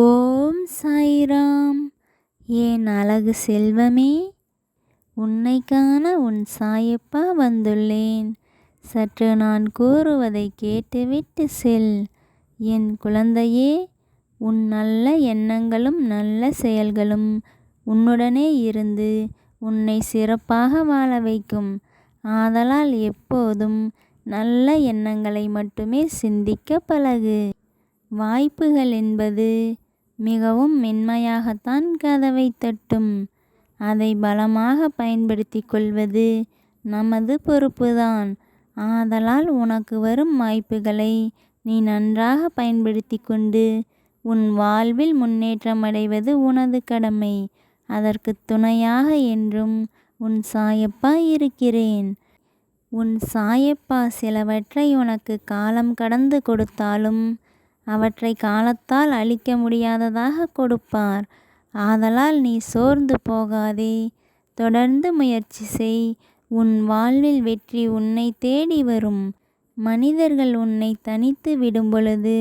ஓம் சாய்ராம். என் அழகு செல்வமே, உன்னை காண உன் சாயப்பா வந்துள்ளேன். சற்று நான் கூறுவதை கேட்டுவிட்டு செல். என் குழந்தையே, உன் நல்ல எண்ணங்களும் நல்ல செயல்களும் உன்னுடனே இருந்து உன்னை சிறப்பாக வாழ வைக்கும். ஆதலால் எப்போதும் நல்ல எண்ணங்களை மட்டுமே சிந்திக்க பழகு. வாய்ப்புகள் என்பது மிகவும் மென்மையாகத்தான் கதவை தட்டும். அதை பலமாக பயன்படுத்தி கொள்வது நமது பொறுப்புதான். ஆதலால் உனக்கு வரும் வாய்ப்புகளை நீ நன்றாக பயன்படுத்தி கொண்டு உன் வாழ்வில் முன்னேற்றம் அடைவது உனது கடமை. அதற்கு துணையாக என்றும் உன் சாயப்பா இருக்கிறேன். உன் சாயப்பா சிலவற்றை உனக்கு காலம் கடந்து கொடுத்தாலும் அவற்றை காலத்தால் அழிக்க முடியாததாக கொடுப்பார். ஆதலால் நீ சோர்ந்து போகாதே, தொடர்ந்து முயற்சி செய். உன் வாழ்வில் வெற்றி உன்னை தேடி வரும். மனிதர்கள் உன்னை தனித்து விடும் பொழுது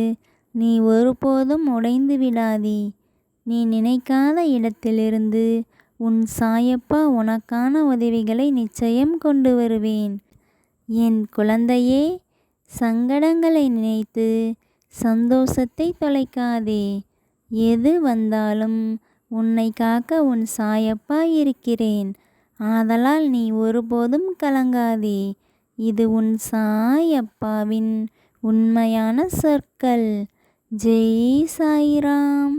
நீ ஒருபோதும் உடைந்து விடாதே. நீ நினைக்காத இடத்திலிருந்து உன் சாயப்பா உனக்கான உதவிகளை நிச்சயம் கொண்டு வருவேன். என் குழந்தையே, சங்கடங்களை நினைத்து சந்தோஷத்தை தொலைக்காதே. எது வந்தாலும் உன்னை காக்க உன் சாயப்பா இருக்கிறேன். ஆதலால் நீ ஒருபோதும் கலங்காதே. இது உன் சாயப்பாவின் உண்மையான சொற்கள். ஜெய் சாய்ராம்.